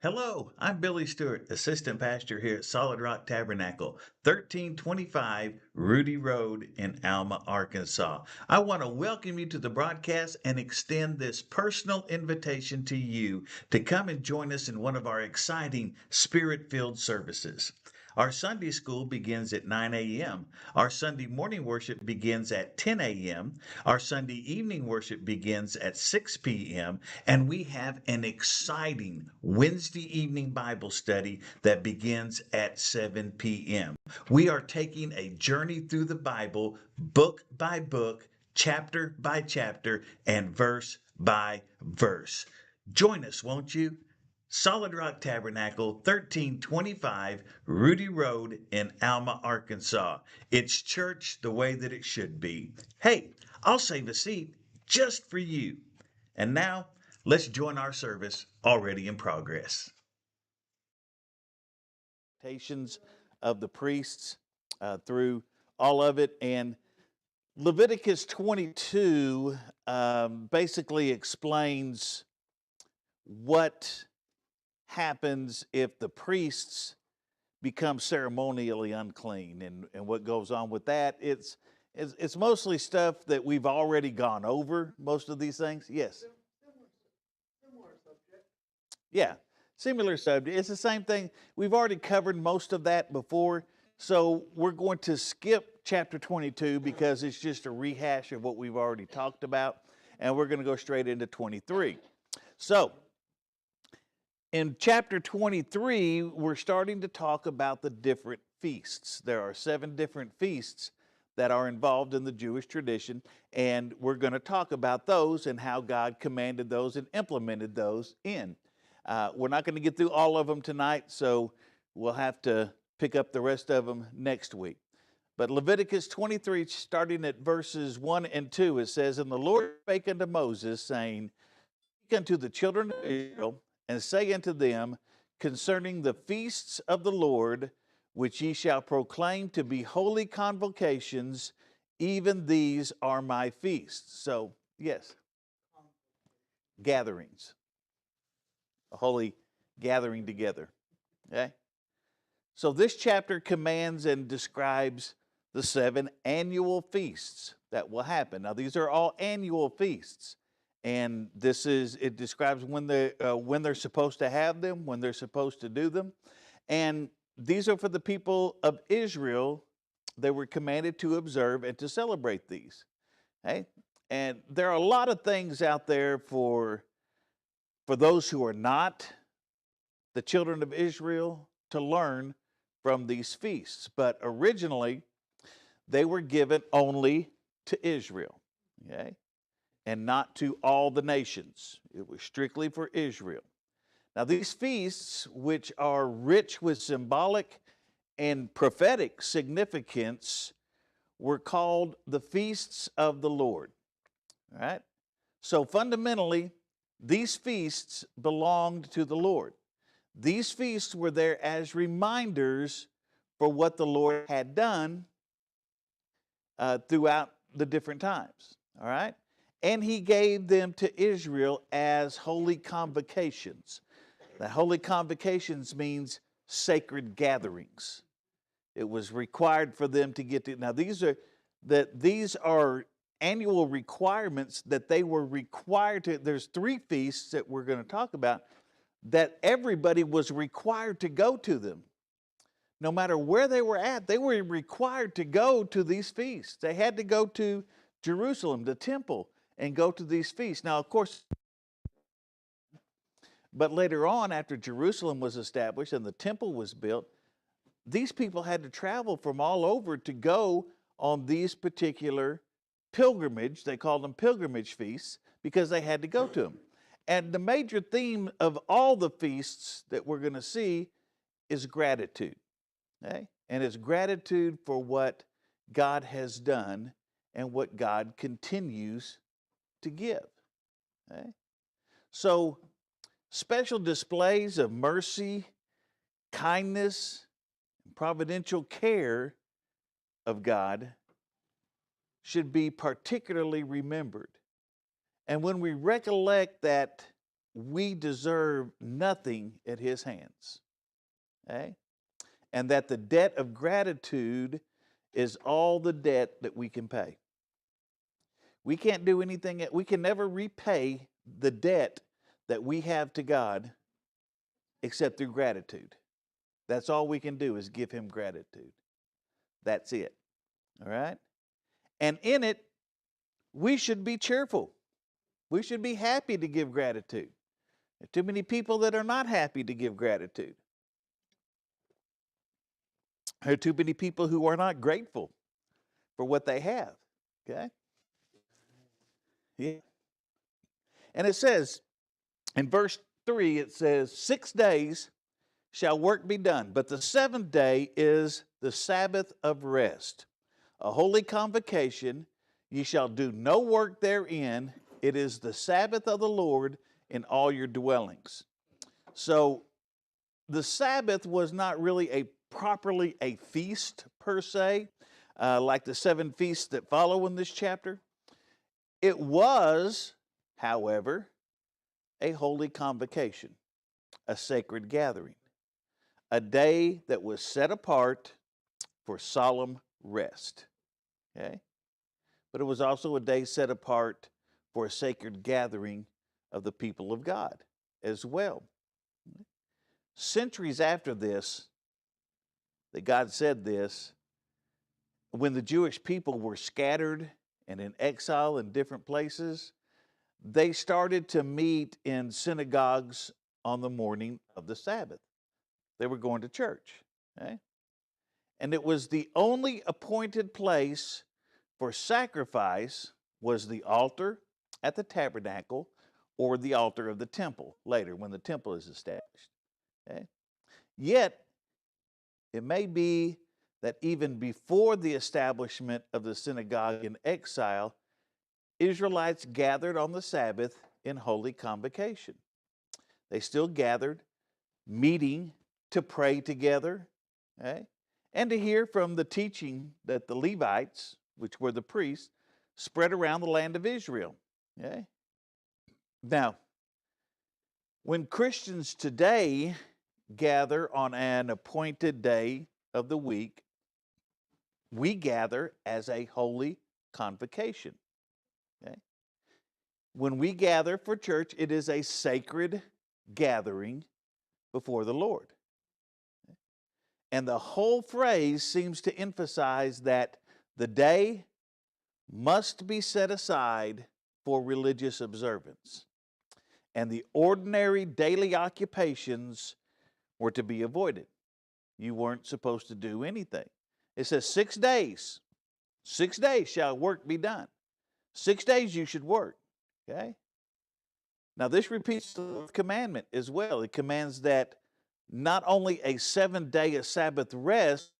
Hello, I'm Billy Stewart, Assistant Pastor here at Solid Rock Tabernacle, 1325 Rudy Road in Alma, Arkansas. I want to welcome you to the broadcast and extend this personal invitation to you to come and join us in one of our exciting Spirit-filled services. Our Sunday school begins at 9 a.m. Our Sunday morning worship begins at 10 a.m. Our Sunday evening worship begins at 6 p.m. And we have an exciting Wednesday evening Bible study that begins at 7 p.m. We are taking a journey through the Bible, book by book, chapter by chapter, and verse by verse. Join us, won't you? Solid Rock Tabernacle, 1325 Rudy Road in Alma, Arkansas. It's church the way that it should be. Hey, I'll save a seat just for you. And now, let's join our service already in progress. Of the priests through all of it. And Leviticus 22 basically explains what happens if the priests become ceremonially unclean and what goes on with that. It's mostly stuff that we've already gone over, most of these things. Yes. Similar subject. Yeah, similar subject. It's the same thing. We've already covered most of that before. So we're going to skip chapter 22 because it's just a rehash of what we've already talked about. And we're going to go straight into 23. So in chapter 23, we're starting to talk about the different feasts. There are 7 different feasts that are involved in the Jewish tradition, and we're going to talk about those and how God commanded those and implemented those in. We're not going to get through all of them tonight, so we'll have to pick up the rest of them next week. But Leviticus 23, starting at verses 1 and 2, it says, "And the Lord spake unto Moses, saying, Speak unto the children of Israel, and say unto them concerning the feasts of the Lord, which ye shall proclaim to be holy convocations, even these are my feasts." So, yes, gatherings, a holy gathering together. Okay? So this chapter commands and describes the 7 annual feasts that will happen. Now, these are all annual feasts. And it describes when they're supposed to have them, when they're supposed to do them. And these are for the people of Israel. They were commanded to observe and to celebrate these. Okay? And there are a lot of things out there for those who are not the children of Israel to learn from these feasts. But originally, they were given only to Israel. Okay? And not to all the nations. It was strictly for Israel. Now these feasts, which are rich with symbolic and prophetic significance, were called the feasts of the Lord. All right? So fundamentally, these feasts belonged to the Lord. These feasts were there as reminders for what the Lord had done throughout the different times. All right? And he gave them to Israel as holy convocations. The holy convocations means sacred gatherings. It was required for them to get to. Now these are annual requirements that they were required to. There's 3 feasts that we're going to talk about that everybody was required to go to them. No matter where they were at, they were required to go to these feasts. They had to go to Jerusalem, the temple, and go to these feasts. Now, of course, but later on, after Jerusalem was established and the temple was built, these people had to travel from all over to go on these particular pilgrimage. They called them pilgrimage feasts because they had to go to them. And the major theme of all the feasts that we're going to see is gratitude. Okay? And it's gratitude for what God has done and what God continues to give. Okay? So special displays of mercy, kindness, and providential care of God should be particularly remembered. And when we recollect that we deserve nothing at his hands. Okay? And that the debt of gratitude is all the debt that we can pay. We can't do anything, we can never repay the debt that we have to God except through gratitude. That's all we can do is give him gratitude. That's it. All right? And in it, we should be cheerful. We should be happy to give gratitude. There are too many people that are not happy to give gratitude. There are too many people who are not grateful for what they have. Okay? Yeah. And it says, in verse 3, it says, 6 days shall work be done, but the seventh day is the Sabbath of rest, a holy convocation. Ye shall do no work therein. It is the Sabbath of the Lord in all your dwellings. So the Sabbath was not really properly a feast per se, like the 7 feasts that follow in this chapter. It was, however, a holy convocation, a sacred gathering, a day that was set apart for solemn rest. Okay? But it was also a day set apart for a sacred gathering of the people of God as well. Centuries after this, that God said this, when the Jewish people were scattered and in exile in different places, they started to meet in synagogues on the morning of the Sabbath. They were going to church. Okay? And it was the only appointed place for sacrifice was the altar at the tabernacle or the altar of the temple later when the temple is established. Okay? Yet, it may be that even before the establishment of the synagogue in exile, Israelites gathered on the Sabbath in holy convocation. They still gathered, meeting to pray together, okay? And to hear from the teaching that the Levites, which were the priests, spread around the land of Israel. Okay? Now, when Christians today gather on an appointed day of the week, we gather as a holy convocation. Okay? When we gather for church, it is a sacred gathering before the Lord. And the whole phrase seems to emphasize that the day must be set aside for religious observance, and the ordinary daily occupations were to be avoided. You weren't supposed to do anything. It says 6 days. 6 days shall work be done. 6 days you should work. Okay? Now this repeats the commandment as well. It commands that not only a 7-day Sabbath rest,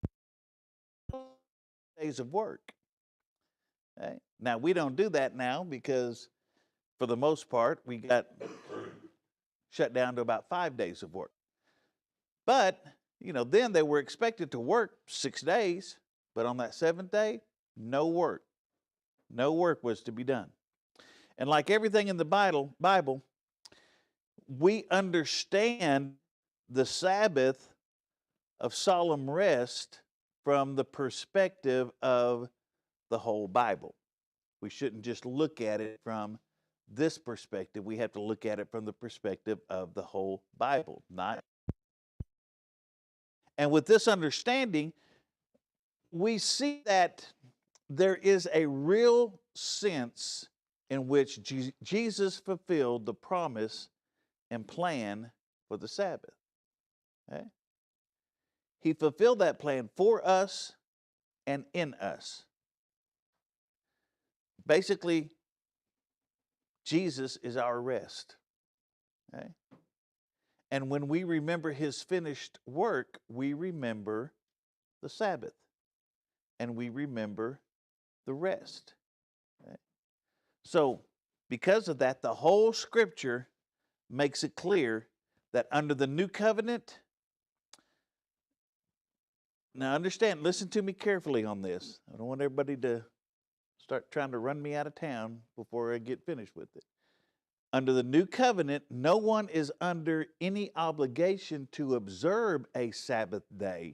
days of work. Okay? Now we don't do that now because for the most part we got shut down to about 5 days of work. But, then they were expected to work 6 days, but on that 7th day, no work. No work was to be done. And like everything in the Bible, we understand the Sabbath of solemn rest from the perspective of the whole Bible. We shouldn't just look at it from this perspective. We have to look at it from the perspective of the whole Bible. And with this understanding, we see that there is a real sense in which Jesus fulfilled the promise and plan for the Sabbath. Okay? He fulfilled that plan for us and in us. Basically, Jesus is our rest. Okay? And when we remember his finished work, we remember the Sabbath and we remember the rest. Okay? So, because of that, the whole scripture makes it clear that under the new covenant, now understand, listen to me carefully on this. I don't want everybody to start trying to run me out of town before I get finished with it. Under the new covenant, no one is under any obligation to observe a Sabbath day.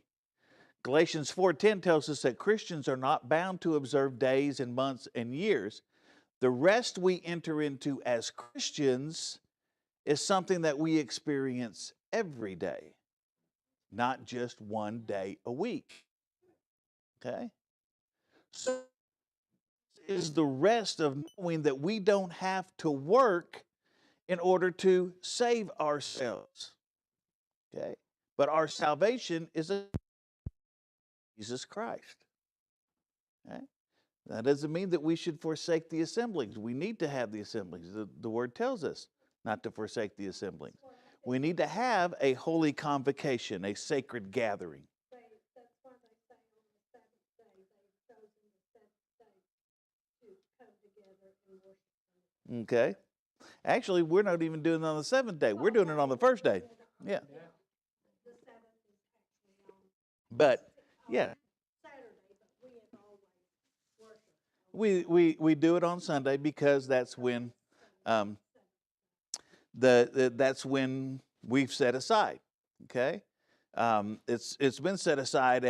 Galatians 4:10 tells us that Christians are not bound to observe days and months and years. The rest we enter into as Christians is something that we experience every day, not just one day a week. Okay? So is the rest of knowing that we don't have to work in order to save ourselves. Okay? But our salvation is in Jesus Christ. Okay? That doesn't mean that we should forsake the assemblies. We need to have the assemblies. The word tells us not to forsake the assemblies. We need to have a holy convocation, a sacred gathering. That's why they say on the seventh day, they've chosen the seventh day to come together and worship. Okay? Actually, we're not even doing it on the seventh day. We're doing it on the first day. Yeah. The seventh is actually on But, yeah, Saturday, but we have always worshiped. we do it on Sunday because that's when that's when we've set aside. Okay? It's been set aside,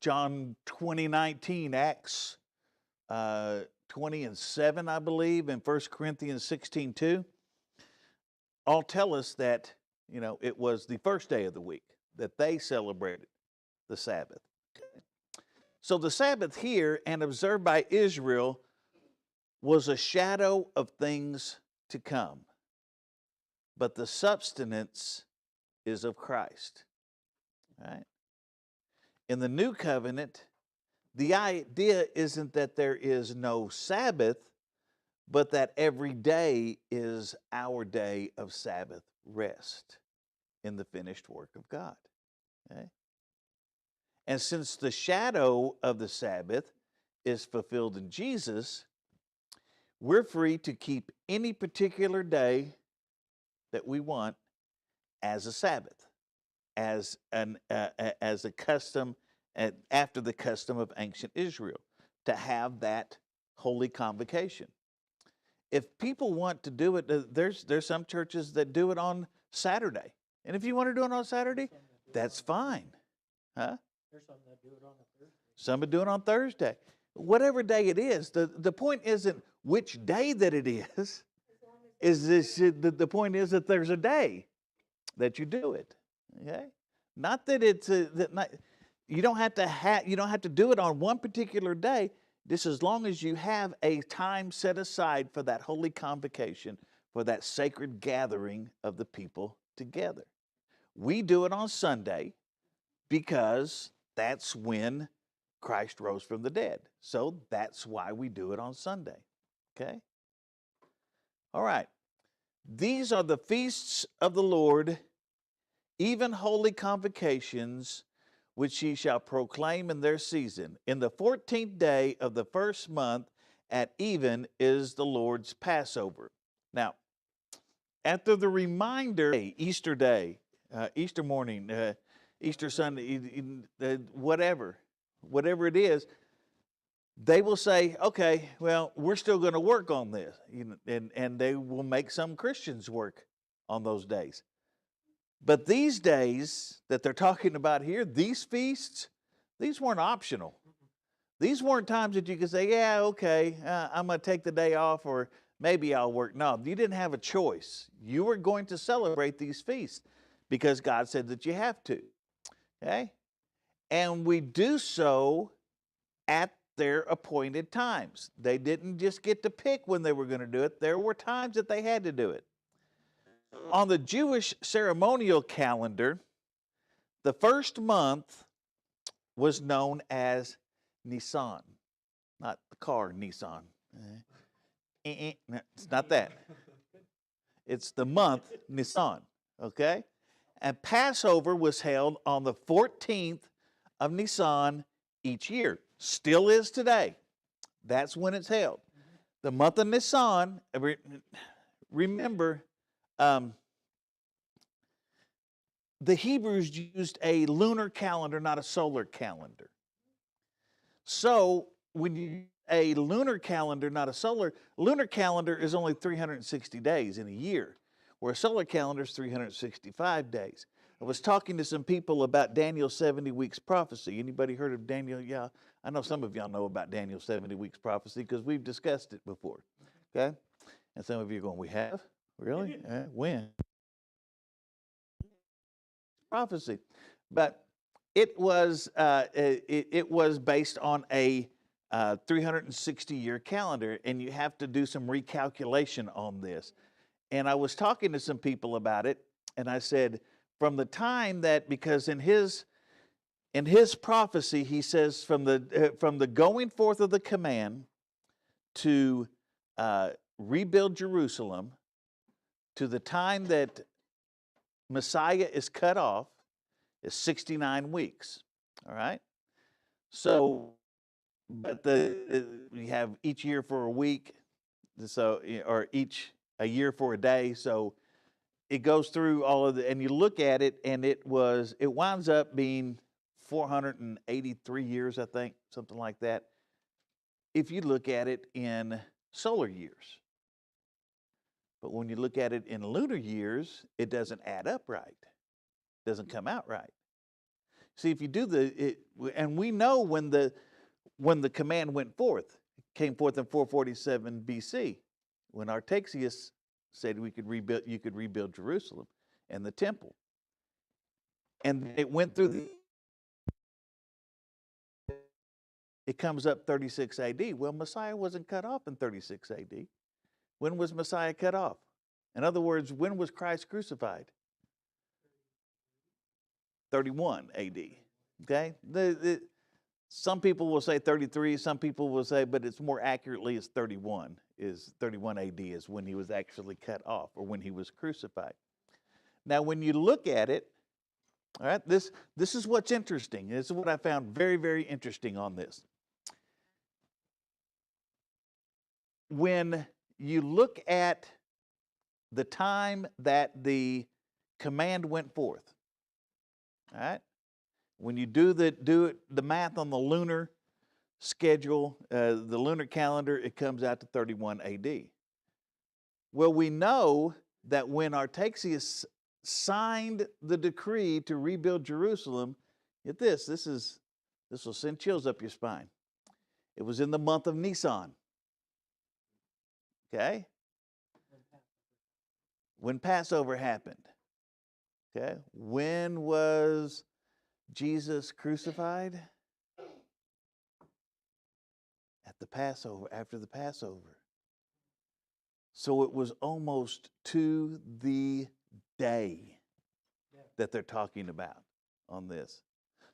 John 20:19, Acts 20:7, I believe, and 1 Corinthians 16:2, all tell us that, it was the first day of the week that they celebrated the Sabbath. Okay? So the Sabbath here and observed by Israel was a shadow of things to come, but the substance is of Christ. Right? In the new covenant, the idea isn't that there is no Sabbath, but that every day is our day of Sabbath rest in the finished work of God. Okay? And since the shadow of the Sabbath is fulfilled in Jesus, we're free to keep any particular day that we want as a Sabbath, as a custom, after the custom of ancient Israel, to have that holy convocation. If people want to do it, there's some churches that do it on Saturday, and if you want to do it on Saturday, that's fine, huh? There's some that do it on a Thursday. Some would do it on Thursday. Whatever day it is, the point isn't which day that it is. The point is that there's a day that you do it. Okay, not that it's you don't have to do it on one particular day. Just as long as you have a time set aside for that holy convocation, for that sacred gathering of the people together. We do it on Sunday because that's when Christ rose from the dead. So that's why we do it on Sunday. Okay? All right. These are the feasts of the Lord, even holy convocations, which ye shall proclaim in their season. In the 14th day of the first month at even is the Lord's Passover. Now, after the reminder, Easter Day, Easter morning, Easter Sunday, whatever it is, they will say, okay, well, we're still going to work on this. And they will make some Christians work on those days. But these days that they're talking about here, these feasts, these weren't optional. These weren't times that you could say, yeah, okay, I'm going to take the day off, or maybe I'll work. No, you didn't have a choice. You were going to celebrate these feasts because God said that you have to. Okay? And we do so at their appointed times. They didn't just get to pick when they were going to do it. There were times that they had to do it. On the Jewish ceremonial calendar, the first month was known as Nisan, not the car Nissan. It's not that. It's the month Nisan, okay? And Passover was held on the 14th of Nisan each year. Still is today. That's when it's held. The month of Nisan, remember, the Hebrews used a lunar calendar, not a solar calendar. So when you use a lunar calendar, not a solar. Lunar calendar is only 360 days in a year, where a solar calendar is 365 days. I was talking to some people about Daniel's 70 weeks prophecy. Anybody heard of Daniel? Yeah, I know some of y'all know about Daniel's 70 weeks prophecy because we've discussed it before. Okay? And some of you are going, we have? Really? When? Prophecy. But it was based on a 360-year calendar, and you have to do some recalculation on this. And I was talking to some people about it, and I said, from the time that, because in his prophecy, he says from the going forth of the command to rebuild Jerusalem to the time that Messiah is cut off is 69 weeks. All right? So, but we have each year for a week, so, or a year for a day. So it goes through all of and you look at it, and it winds up being 483 years, I think, something like that, if you look at it in solar years. But when you look at it in lunar years, it doesn't add up right. It doesn't come out right. See, if you do and we know when the command went forth, it came forth in 447 BC, when Artaxias said you could rebuild Jerusalem and the temple. And it went through it comes up 36 AD. Well, Messiah wasn't cut off in 36 AD. When was Messiah cut off? In other words, when was Christ crucified? 31 AD. Okay? Some people will say 33, some people will say, but it's more accurately it's 31 AD is when he was actually cut off, or when he was crucified. Now, when you look at it, all right, this is what's interesting. This is what I found very, very interesting on this. When you look at the time that the command went forth, all right, when you do the math on the lunar schedule, the lunar calendar, it comes out to 31 AD. Well, we know that when Artaxias signed the decree to rebuild Jerusalem, get this will send chills up your spine. It was in the month of Nisan. Okay? When Passover happened. Okay? When was Jesus crucified? At the Passover, after the Passover. So it was almost to the day that they're talking about on this.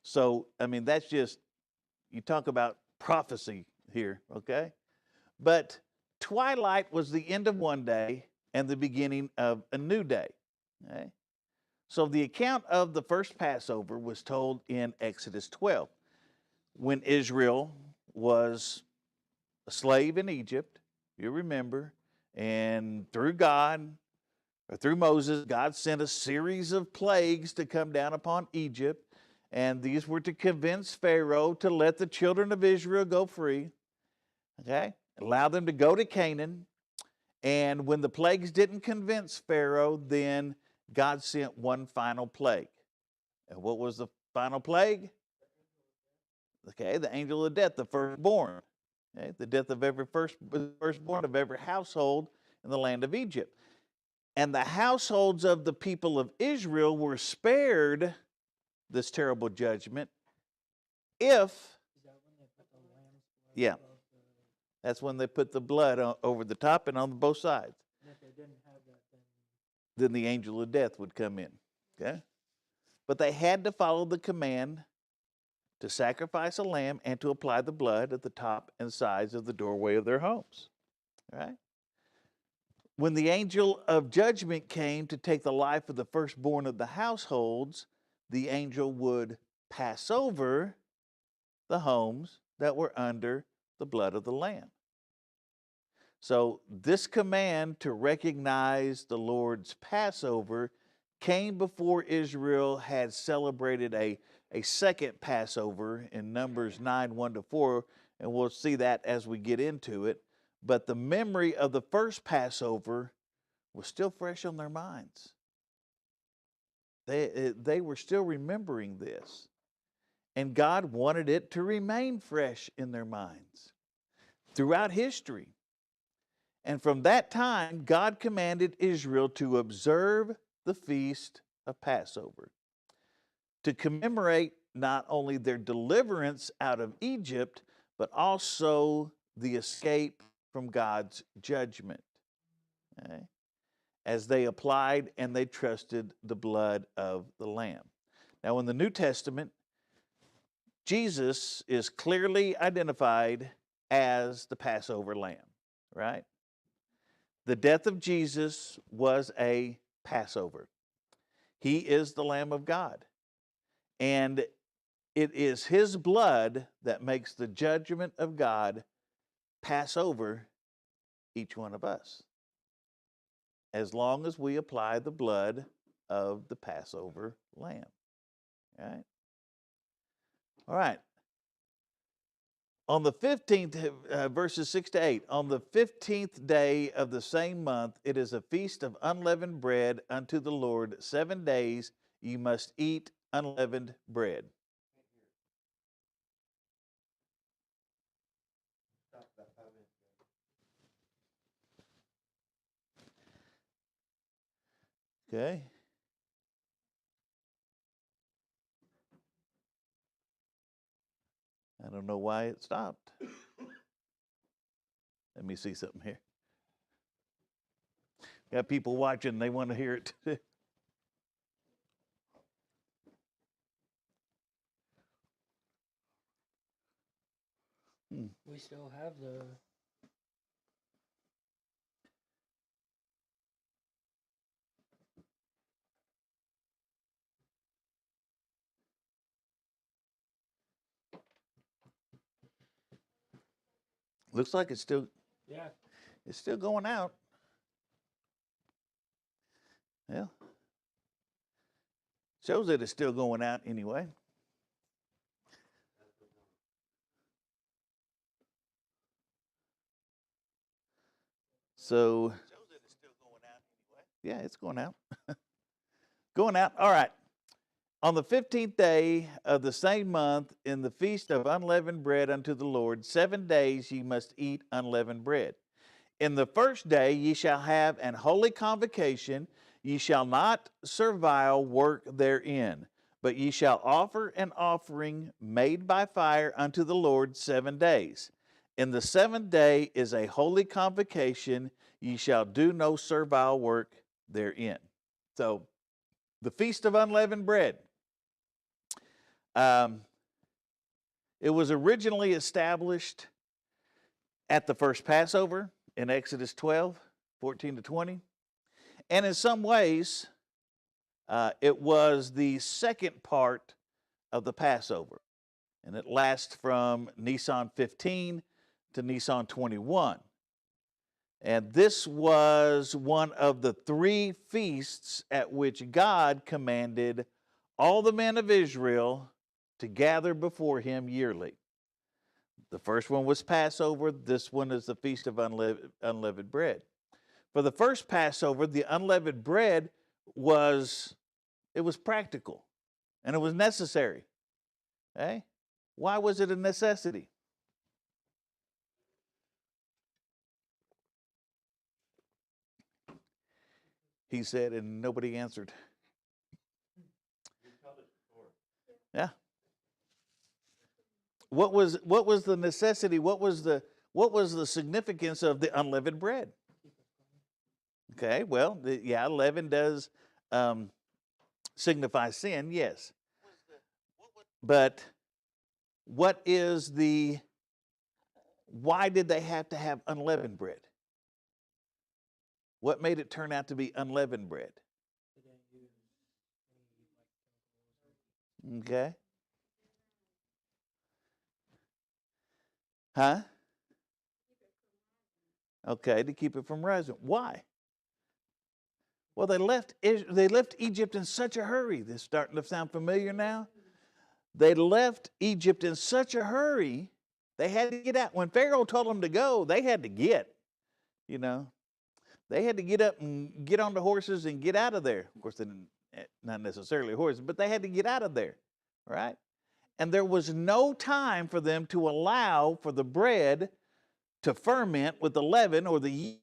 So, I mean, that's just, you talk about prophecy here, okay? But twilight was the end of one day and the beginning of a new day. Okay? So the account of the first Passover was told in Exodus 12, when Israel was a slave in Egypt, you remember, and through Moses, God sent a series of plagues to come down upon Egypt, and these were to convince Pharaoh to let the children of Israel go free, okay? Allow them to go to Canaan. And when the plagues didn't convince Pharaoh, then God sent one final plague. And what was the final plague? Okay, the angel of death, the firstborn. Okay, the death of every firstborn of every household in the land of Egypt. And the households of the people of Israel were spared this terrible judgment if, yeah, that's when they put the blood over the top and on both sides. And if they didn't have that, Then the angel of death would come in. Okay? But they had to follow the command to sacrifice a lamb and to apply the blood at the top and sides of the doorway of their homes. All right? When the angel of judgment came to take the life of the firstborn of the households, the angel would pass over the homes that were under the blood of the Lamb. So this command to recognize the Lord's Passover came before Israel had celebrated a second Passover in Numbers 9, 1-4, and we'll see that as we get into it. But the memory of the first Passover was still fresh on their minds. They were still remembering this. And God wanted it to remain fresh in their minds throughout history. And from that time, God commanded Israel to observe the feast of Passover, to commemorate not only their deliverance out of Egypt, but also the escape from God's judgment. Okay? As they applied and they trusted the blood of the Lamb. Now, in the New Testament, Jesus is clearly identified as the Passover Lamb, right? The death of Jesus was a Passover. He is the Lamb of God. And it is His blood that makes the judgment of God pass over each one of us, as long as we apply the blood of the Passover Lamb. All right? All right. On the 15th, verses 6 to 8, on the 15th day of the same month, it is a feast of unleavened bread unto the Lord. 7 days ye must eat unleavened bread. Okay. I don't know why it stopped. Let me see something here. Got people watching, they want to hear it. We still have the. Looks like it's still Yeah. going out. Yeah. Shows that it's still going out anyway. So, yeah, it's going out. Going out. All right. On the 15th day of the same month, in the feast of unleavened bread unto the Lord, 7 days ye must eat unleavened bread. In the first day ye shall have an holy convocation. Ye shall not servile work therein, but ye shall offer an offering made by fire unto the Lord 7 days. In the 7th day is a holy convocation. Ye shall do no servile work therein. So, the Feast of Unleavened Bread. It was originally established at the first Passover in Exodus 12, 14 to 20. And in some ways, it was the second part of the Passover. And it lasts from Nisan 15 to Nisan 21. And this was one of the 3 feasts at which God commanded all the men of Israel to gather before Him yearly. The first one was Passover. This one is the Feast of Unleavened Bread. For the first Passover, the unleavened bread was practical and it was necessary. Okay? Why was it a necessity? He said, and nobody answered. Yeah. What was the necessity? What was the significance of the unleavened bread? Okay, well, leaven does signify sin, yes. But why did they have to have unleavened bread? What made it turn out to be unleavened bread? Okay. Huh? Okay, to keep it from rising. Why? Well, they left Egypt in such a hurry. This is starting to sound familiar now. They left Egypt in such a hurry They had to get out. When Pharaoh told them to go, they had to get, you know. They had to get up and get on the horses and get out of there. Of course, they didn't, not necessarily horses, but they had to get out of there, right? And there was no time for them to allow for the bread to ferment with the leaven or the yeast.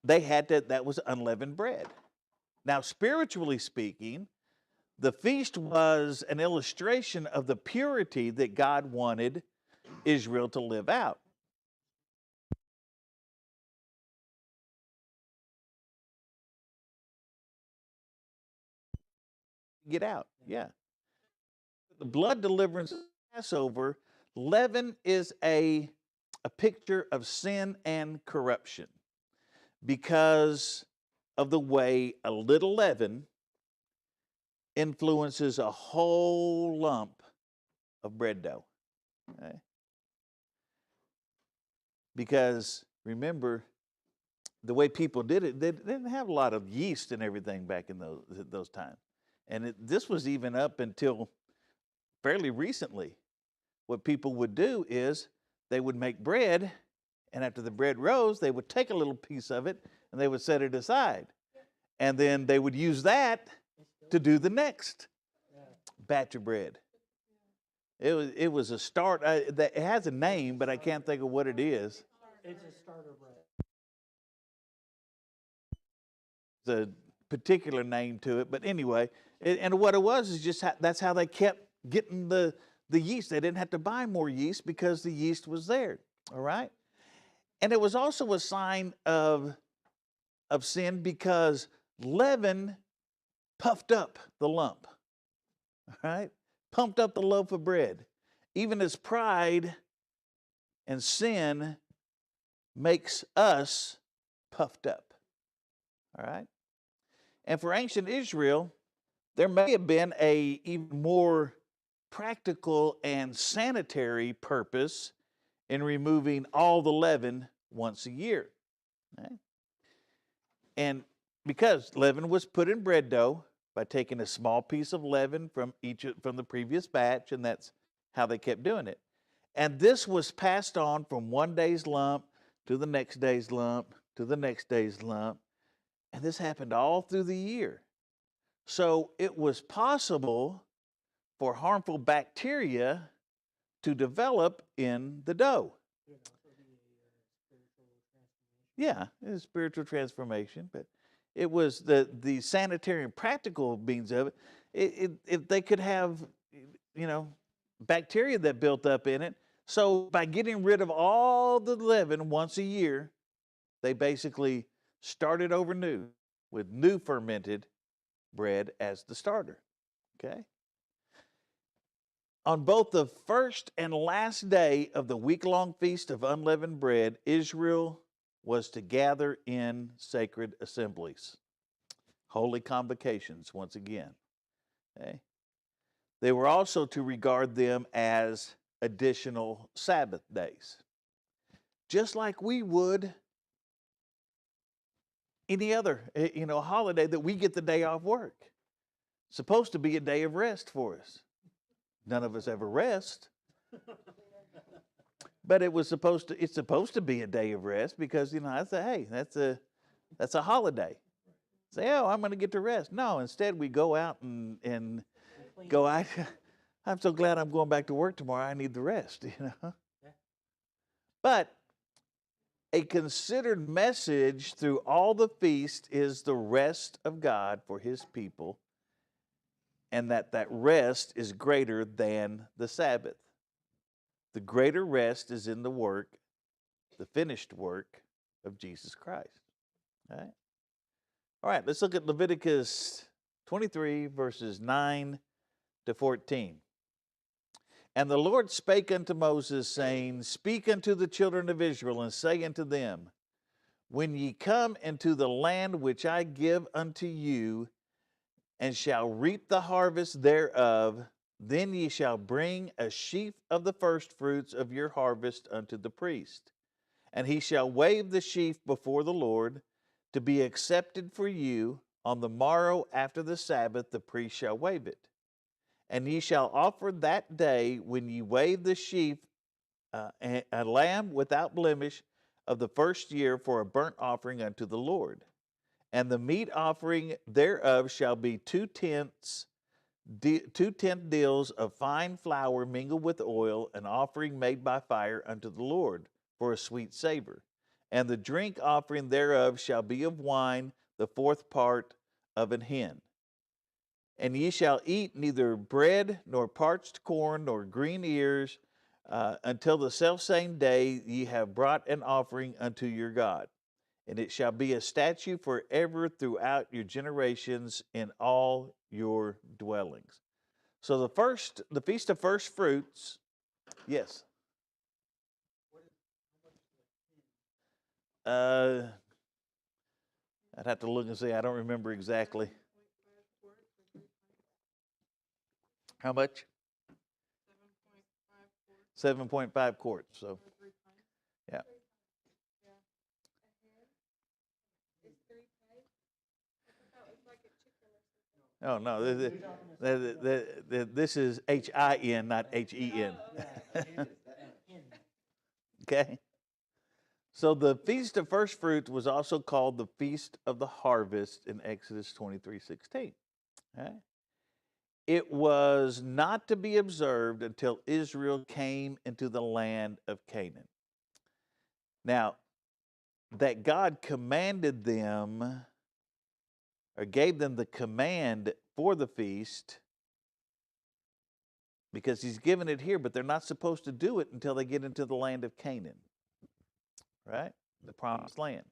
They had to, that was unleavened bread. Now, spiritually speaking, the feast was an illustration of the purity that God wanted Israel to live out. Get out, yeah. The blood deliverance of Passover, leaven is a picture of sin and corruption because of the way a little leaven influences a whole lump of bread dough. Okay? Because remember, the way people did it, they didn't have a lot of yeast and everything back in those times. And this was even up until fairly recently. What people would do is they would make bread, and after the bread rose, they would take a little piece of it and they would set it aside. And then they would use that to do the next batch of bread. It was a start. It has a name, but I can't think of what it is. It's a starter bread. The particular name to it, but anyway, and what it was is just that's how they kept getting the yeast. They didn't have to buy more yeast because the yeast was there. All right, and it was also a sign of sin because leaven puffed up the lump. All right, pumped up the loaf of bread, even as pride and sin makes us puffed up. All right. And for ancient Israel, there may have been a even more practical and sanitary purpose in removing all the leaven once a year. Okay? And because leaven was put in bread dough by taking a small piece of leaven from the previous batch, and that's how they kept doing it. And this was passed on from one day's lump to the next day's lump to the next day's lump. And this happened all through the year. So it was possible for harmful bacteria to develop in the dough. Yeah, it was spiritual transformation, but it was the sanitary and practical means of it. If they could have, bacteria that built up in it. So by getting rid of all the leaven once a year, they basically started over new with new fermented bread as the starter. Okay? On both the first and last day of the week-long feast of unleavened bread, Israel was to gather in sacred assemblies, holy convocations once again. Okay? They were also to regard them as additional Sabbath days, just like we would any other, holiday that we get the day off work. Supposed to be a day of rest for us. None of us ever rest. But it's supposed to be a day of rest because, I say, hey, that's a holiday. Say, oh, I'm going to get to rest. No, instead we go out and go out. I'm so glad I'm going back to work tomorrow. I need the rest, But a considered message through all the feast is the rest of God for his people, and that rest is greater than the Sabbath. The greater rest is in the finished work of Jesus Christ. All right? All right, let's look at Leviticus 23, verses 9 to 14. And the Lord spake unto Moses, saying, Speak unto the children of Israel, and say unto them, When ye come into the land which I give unto you, and shall reap the harvest thereof, then ye shall bring a sheaf of the firstfruits of your harvest unto the priest. And he shall wave the sheaf before the Lord, to be accepted for you. On the morrow after the Sabbath the priest shall wave it. And ye shall offer that day when ye wave the sheaf a lamb without blemish of the first year for a burnt offering unto the Lord. And the meat offering thereof shall be 2/10 deals of fine flour mingled with oil, an offering made by fire unto the Lord for a sweet savor. And the drink offering thereof shall be of wine, the 4th part of an hin. And ye shall eat neither bread, nor parched corn, nor green ears, until the selfsame day ye have brought an offering unto your God. And it shall be a statute forever throughout your generations in all your dwellings. So the Feast of First Fruits, yes. I'd have to look and see. I don't remember exactly. How much? 7.5 quarts. So, yeah. Oh, no. This is HIN, not HEN. Okay. So the Feast of First Fruits was also called the Feast of the Harvest in Exodus 23:16. Okay. It was not to be observed until Israel came into the land of Canaan. Now, that God commanded them or gave them the command for the feast because he's given it here, but they're not supposed to do it until they get into the land of Canaan, right? The promised land.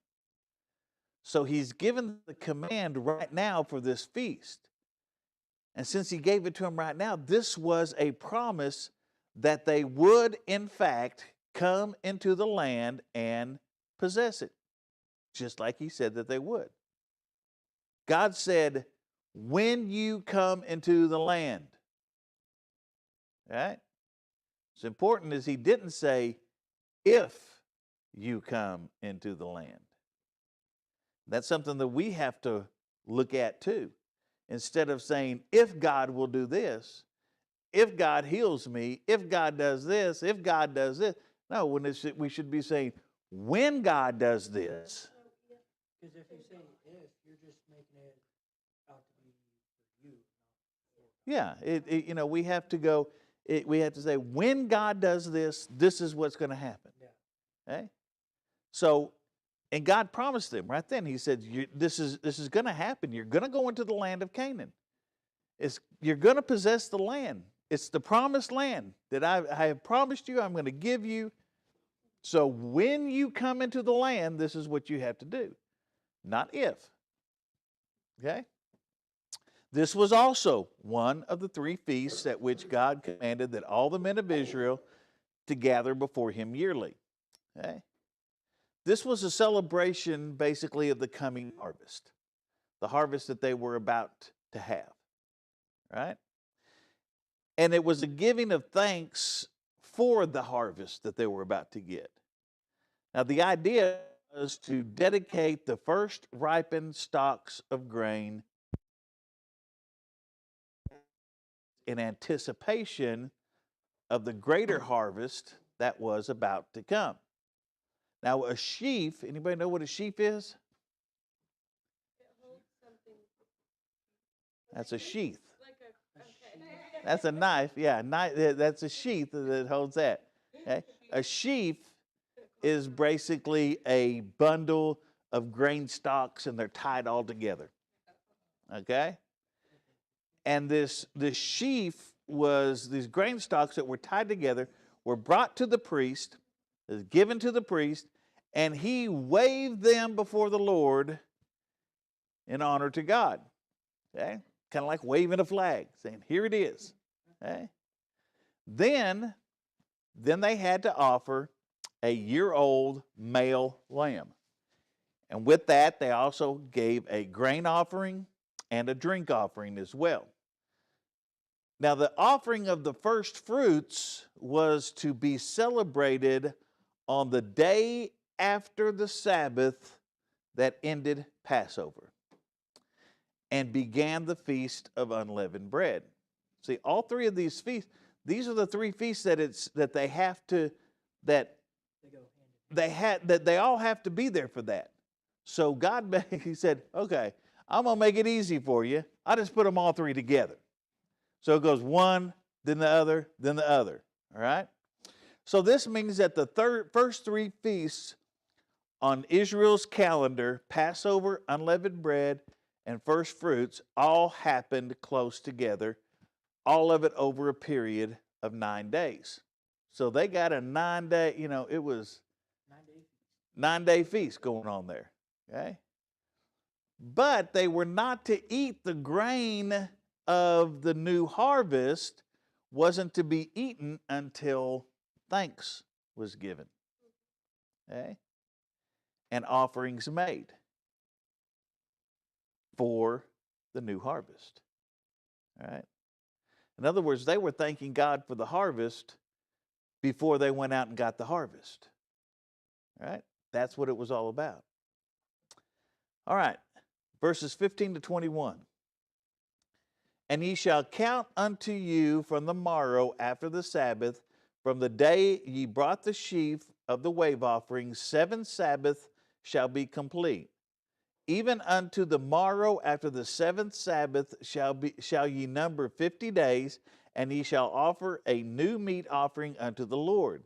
So he's given the command right now for this feast. And since he gave it to them right now, this was a promise that they would, in fact, come into the land and possess it, just like he said that they would. God said, when you come into the land. Right? It's important is he didn't say, if you come into the land. That's something that we have to look at too. Instead of saying, if God will do this, if God heals me, if God does this, if God does this. No, we should be saying, when God does this. Because if you say if, you're just making it out to be for you, not for Yeah, we have to go, we have to say, when God does this, this is what's going to happen. Yeah. Okay? So, and God promised them right then. He said, this is going to happen. You're going to go into the land of Canaan. You're going to possess the land. It's the promised land that I have promised you, I'm going to give you. So when you come into the land, this is what you have to do, not if. Okay? This was also one of the 3 feasts at which God commanded that all the men of Israel to gather before him yearly. Okay? This was a celebration basically of the coming harvest, the harvest that they were about to have. Right? And it was a giving of thanks for the harvest that they were about to get. Now, the idea was to dedicate the first ripened stalks of grain in anticipation of the greater harvest that was about to come. Now, a sheaf, anybody know what a sheaf is? That's a sheath. That's a knife, yeah. That's a sheath that holds that. Okay? A sheaf is basically a bundle of grain stalks, and they're tied all together. Okay? And this sheaf was these grain stalks that were tied together, were brought to the priest, is given to the priest, and he waved them before the Lord in honor to God. Okay? Kind of like waving a flag, saying, here it is. Okay? Then they had to offer a year-old male lamb. And with that, they also gave a grain offering and a drink offering as well. Now, the offering of the first fruits was to be celebrated on the day after the Sabbath that ended Passover and began the Feast of Unleavened Bread. See, all three of these feasts, these are the three feasts that they have to, that They go hand in hand. that they all have to be there for that. So God, he said, okay, I'm going to make it easy for you. I just put them all three together. So it goes one, then the other, then the other. All right? So this means that the first three feasts on Israel's calendar, Passover, unleavened bread, and first fruits, all happened close together, all of it over a period of 9 days. So they got a 9-day, it was 9 days. 9-day feast going on there. Okay? But they were not to eat the grain of the new harvest, wasn't to be eaten until thanks was given. Okay? And offerings made for the new harvest. All right? In other words, they were thanking God for the harvest before they went out and got the harvest. All right? That's what it was all about. All right. Verses 15 to 21. And ye shall count unto you from the morrow after the Sabbath, from the day ye brought the sheaf of the wave offering, 7 Sabbaths shall be complete. Even unto the morrow after the 7th Sabbath shall ye number 50 days, and ye shall offer a new meat offering unto the Lord.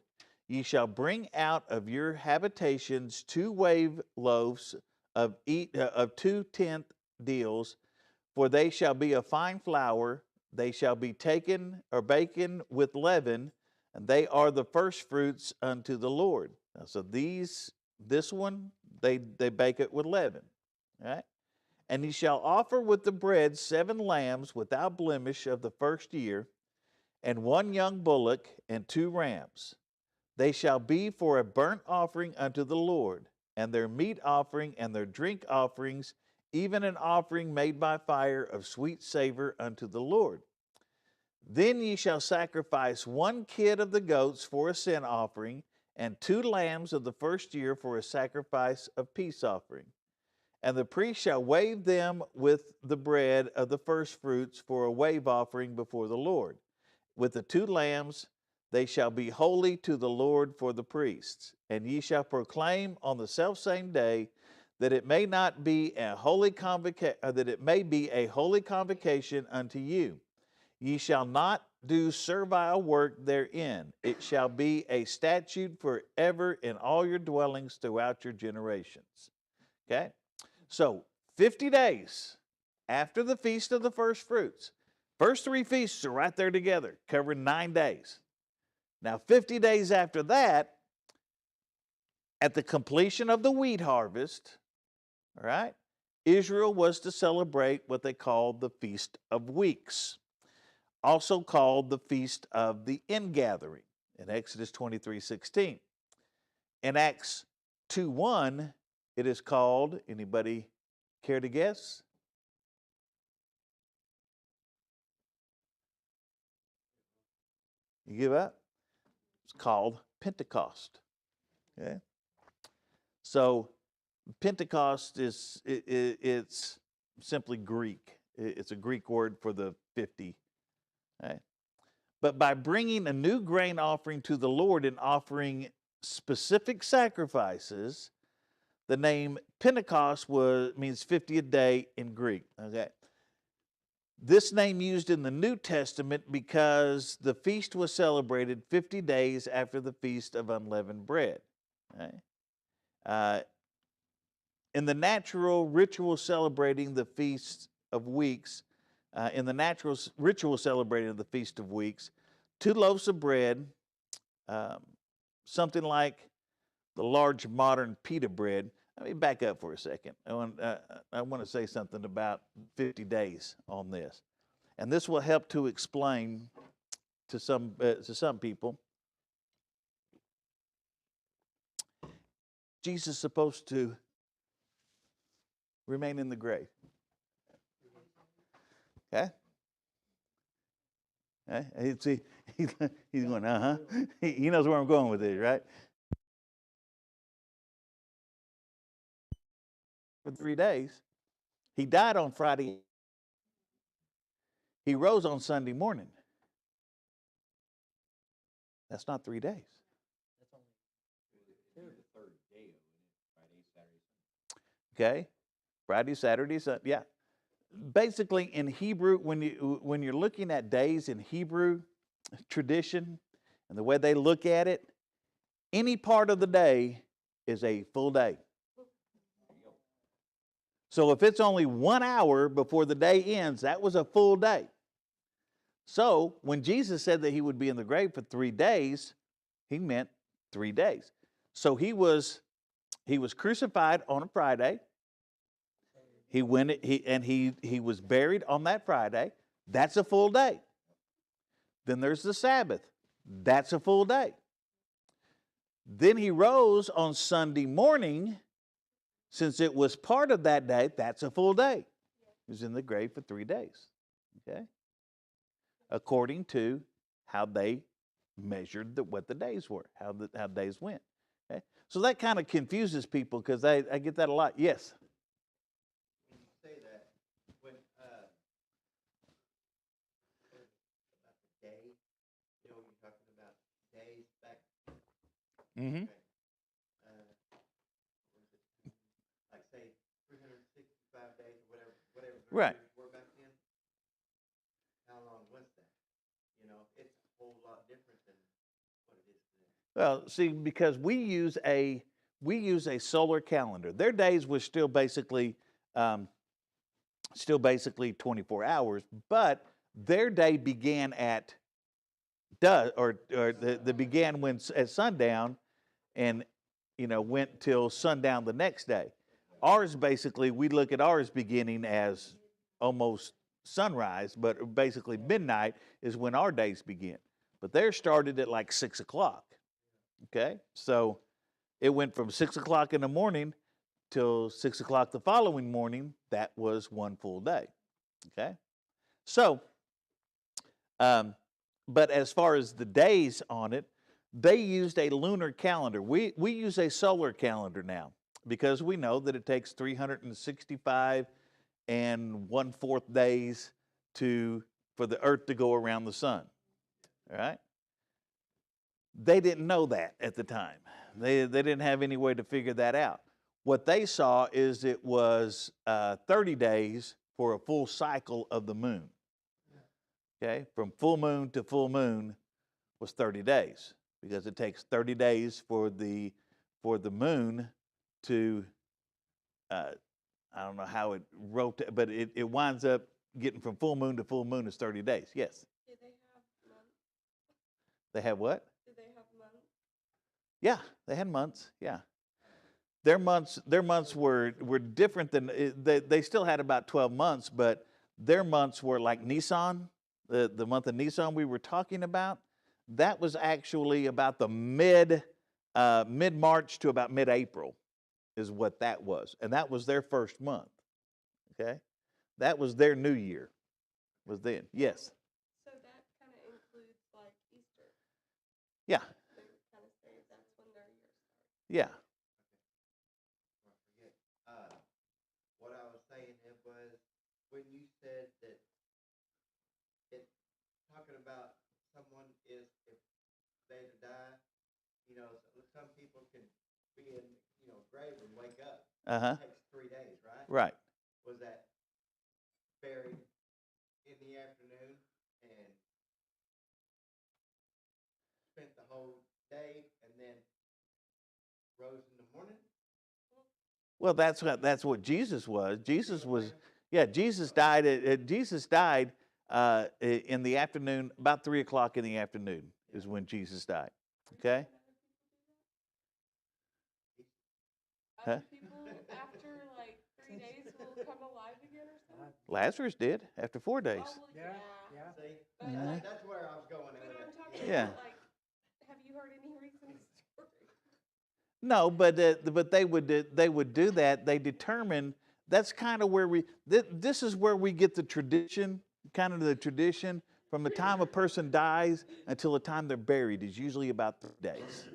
Ye shall bring out of your habitations 2 wave loaves of 2 tenth deals, for they shall be of fine flour. They shall be taken or baken with leaven, and they are the first fruits unto the Lord. Now, so this one, they bake it with leaven. All right? And ye shall offer with the bread 7 lambs without blemish of the first year, and 1 young bullock, and 2 rams. They shall be for a burnt offering unto the Lord, and their meat offering and their drink offerings, even an offering made by fire of sweet savor unto the Lord. Then ye shall sacrifice 1 kid of the goats for a sin offering, and 2 lambs of the first year for a sacrifice of peace offering. And the priest shall wave them with the bread of the first fruits for a wave offering before the Lord. With the 2 lambs, they shall be holy to the Lord for the priests. And ye shall proclaim on the selfsame day that it may not be a holy convocation unto you. Ye shall not do servile work therein. It shall be a statute forever in all your dwellings throughout your generations. Okay? So, 50 days after the Feast of the First Fruits. First 3 feasts are right there together, covering 9 days. Now, 50 days after that, at the completion of the wheat harvest, all right, Israel was to celebrate what they called the Feast of Weeks, also called the Feast of the Ingathering in Exodus 23:16. In Acts 2:1, it is called, anybody care to guess? You give up? It's called Pentecost. Okay? So Pentecost it's simply Greek. It's a Greek word for the 50. Okay? But by bringing a new grain offering to the Lord and offering specific sacrifices, the name Pentecost means 50th day in Greek. Okay? This name used in the New Testament because the feast was celebrated 50 days after the Feast of Unleavened Bread. Okay? In the natural ritual celebrating the Feast of Weeks, 2 loaves of bread, something like the large modern pita bread. Let me back up for a second. I want to say something about 50 days on this. And this will help to explain to some people. Jesus is supposed to remain in the grave. Okay? He's going, uh-huh. He knows where I'm going with this, right? For 3 days. He died on Friday. He rose on Sunday morning. That's not 3 days. That's only two. Okay? Friday, Saturday, Sunday. Yeah. Basically, in Hebrew, when you're looking at days in Hebrew tradition and the way they look at it, any part of the day is a full day. So if it's only 1 hour before the day ends, that was a full day. So when Jesus said that he would be in the grave for 3 days, he meant 3 days. So he was crucified on a Friday. He was buried on that Friday. That's a full day. Then there's the Sabbath. That's a full day. Then he rose on Sunday morning. Since it was part of that day, that's a full day. He was in the grave for 3 days. Okay? According to how they measured what the days were, how days went. Okay? So that kind of confuses people because I get that a lot. Yes? When you say that, when about the day, you know, you're talking about days back. Mm-hmm. Okay. What is it? Like say 365 days or whatever the Right. years were back then. How long was that? You know, it's a whole lot different than what it is today. Well, see, because we use a solar calendar. Their days was still basically 24 hours, but their day began at began at sundown, and went till sundown the next day. Ours basically, we look at ours beginning as almost sunrise, but basically midnight is when our days begin. But theirs started at like 6 o'clock. Okay, so it went from 6 o'clock in the morning till 6 o'clock the following morning. That was one full day. Okay, so, but as far as the days on it, they used a lunar calendar. We use a solar calendar now because we know that it takes 365 and 1/4 days for the earth to go around the sun. All right? They didn't know that at the time. They didn't have any way to figure that out. What they saw is it was 30 days for a full cycle of the moon. Okay? From full moon to full moon was 30 days because it takes 30 days for the moon to I don't know how it rotates, but it winds up getting from full moon to full moon is 30 days. Yes. Do they have months? They have what? Do they have months? Yeah, they had months. Yeah. Their months were different than they still had about 12 months, but their months were like Nisan, the month of Nisan we were talking about. That was actually about the mid-March to about mid-April is what that was. And that was their first month. Okay? That was their new year. Was then. Yes. So that kind of includes like Easter. Yeah. They would kind of say that's when their year starts. Yeah. I forget. What I was saying it was when you said that it's talking about someone is if they to die, you know, some people can be in, you know, grave and wake up. Uh-huh. It takes 3 days, right? Right. Was that buried in the afternoon and spent the whole day and then rose in the morning? Well, that's what Jesus was. Jesus died in the afternoon, about 3 o'clock in the afternoon is when Jesus died. Okay? Huh? Other people after like 3 days will come alive again or something? Lazarus did after 4 days. Oh, well, Yeah, yeah. yeah. See, But Mhm. like, that's where I was going but with I'm it. talking Yeah. about like, have you heard any recent stories? No, but they would do that. They determine that's kind of where this is where we get the tradition, kind of the tradition from the time a person dies until the time they're buried is usually about 3 days,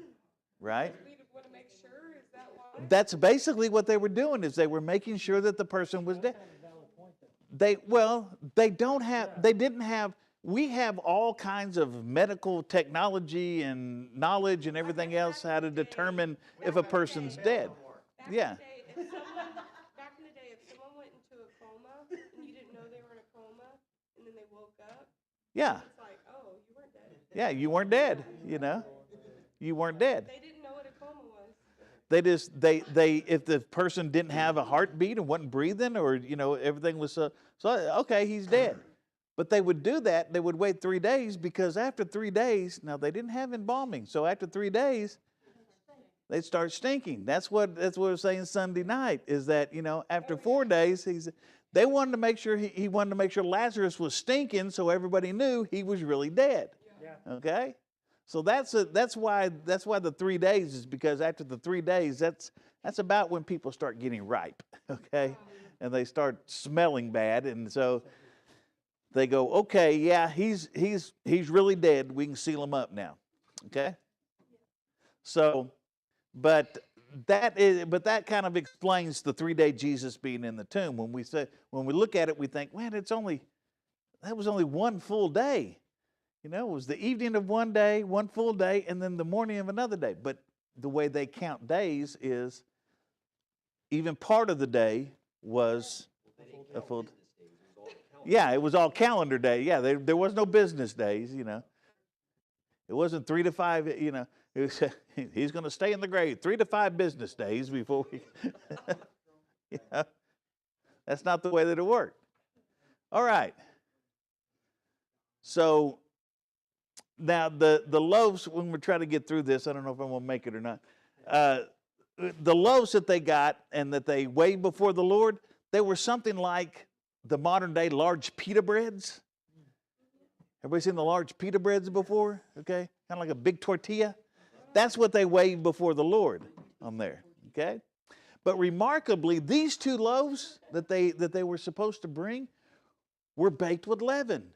right? We want to make sure, is that why? That's basically what they were doing is they were making sure that the person was dead. That's a valid point though. They don't have, they didn't have, we have all kinds of medical technology and knowledge and everything else how to determine if a person's dead. Yeah. Back in the day, if someone went into a coma and you didn't know they were in a coma, and then they woke up, Yeah. it's like, oh, you weren't dead. Yeah, you weren't dead, you know. You weren't dead. They didn't know what a coma was. They if the person didn't have a heartbeat and wasn't breathing, or everything was so okay, he's dead. But they would do that. They would wait 3 days, because after 3 days, now they didn't have embalming, so after 3 days, they'd start stinking. That's what I was saying Sunday night, is that after 4 days, they wanted to make sure he wanted to make sure Lazarus was stinking, so everybody knew he was really dead. Yeah. Okay. So that's why the 3 days is, because after the 3 days, that's about when people start getting ripe, okay, and they start smelling bad, and so they go, okay, yeah, he's really dead. We can seal him up now, okay. So, but that kind of explains the 3-day Jesus being in the tomb. When we look at it, we think, man, that was only one full day. It was the evening of one day, one full day, and then the morning of another day. But the way they count days is even part of the day was a full day. Yeah, it was all calendar day. Yeah, there was no business days, It wasn't 3 to 5, It was, he's going to stay in the grave 3 to 5 business days before we... That's not the way that it worked. All right. So... now, the loaves, when we're trying to get through this, I don't know if I'm going to make it or not. The loaves that they got and that they weighed before the Lord, they were something like the modern day large pita breads. Everybody seen the large pita breads before? Okay, kind of like a big tortilla. That's what they weighed before the Lord on there. Okay, but remarkably, these 2 loaves that they were supposed to bring were baked with leaven.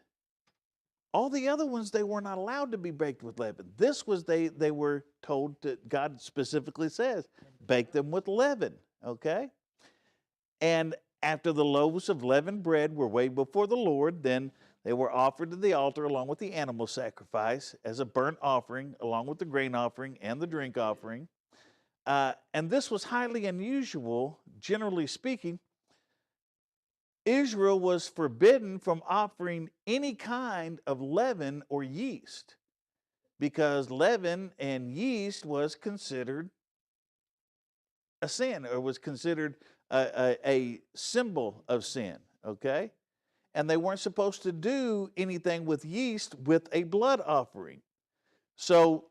All the other ones, they were not allowed to be baked with leaven. This was, they were told that God specifically says, bake them with leaven, okay? And after the loaves of leavened bread were weighed before the Lord, then they were offered to the altar along with the animal sacrifice as a burnt offering, along with the grain offering and the drink offering. And this was highly unusual, generally speaking. Israel was forbidden from offering any kind of leaven or yeast, because leaven and yeast was considered a sin, or was considered a symbol of sin, okay? And they weren't supposed to do anything with yeast with a blood offering. So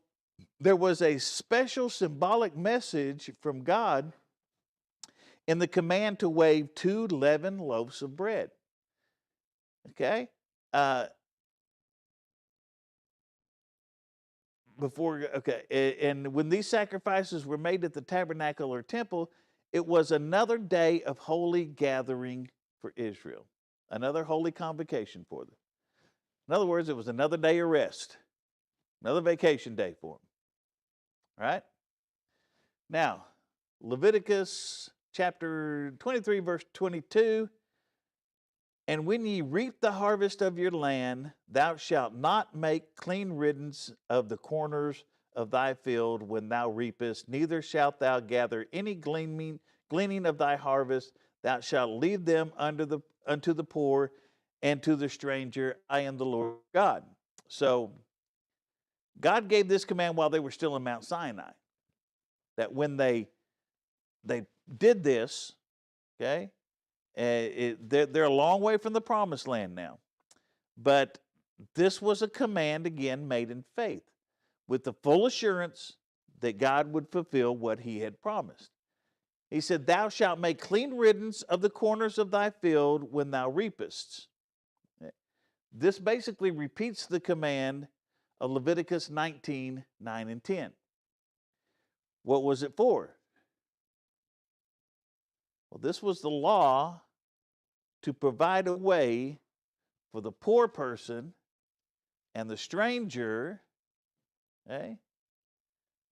there was a special symbolic message from God in the command to weigh 2 leavened loaves of bread. Okay? And when these sacrifices were made at the tabernacle or temple, it was another day of holy gathering for Israel, another holy convocation for them. In other words, it was another day of rest, another vacation day for them. All right? Now, Leviticus chapter 23, verse 22. And when ye reap the harvest of your land, thou shalt not make clean riddance of the corners of thy field when thou reapest, neither shalt thou gather any gleaning of thy harvest. Thou shalt leave them unto the poor and to the stranger. I am the Lord God. So God gave this command while they were still in Mount Sinai, that when they did this, okay, they're a long way from the promised land now. But this was a command, again, made in faith, with the full assurance that God would fulfill what he had promised. He said, thou shalt make clean riddance of the corners of thy field when thou reapest. This basically repeats the command of Leviticus 19, 9 and 10. What was it for? Well, this was the law to provide a way for the poor person and the stranger. Okay?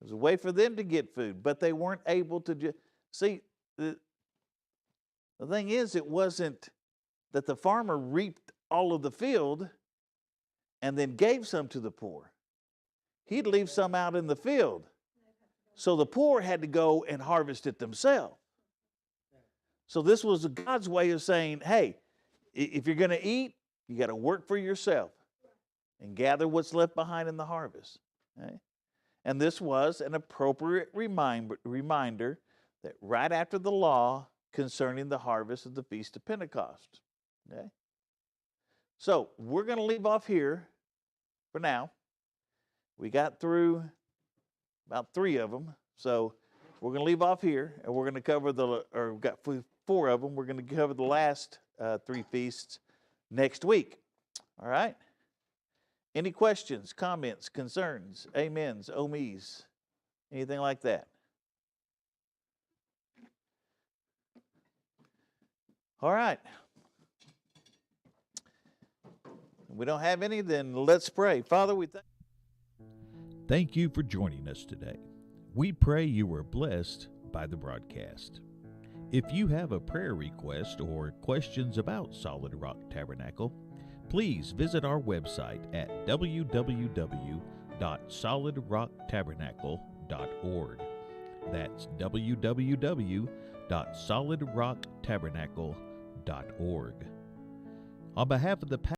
It was a way for them to get food, but they weren't able to see. The thing is, it wasn't that the farmer reaped all of the field and then gave some to the poor. He'd leave some out in the field. So the poor had to go and harvest it themselves. So this was God's way of saying, hey, if you're going to eat, you got to work for yourself and gather what's left behind in the harvest. Okay? And this was an appropriate reminder that right after the law concerning the harvest of the Feast of Pentecost. Okay? So we're going to leave off here for now. We got through about 3 of them. So we're going to leave off here, and we're going to cover we've got 4 of them. We're going to cover the last 3 feasts next week. All right? Any questions, comments, concerns, amens, omies, anything like that? All right. If we don't have any, then let's pray. Father, we Thank you for joining us today. We pray you were blessed by the broadcast. If you have a prayer request or questions about Solid Rock Tabernacle, please visit our website at www.solidrocktabernacle.org. That's www.solidrocktabernacle.org. On behalf of the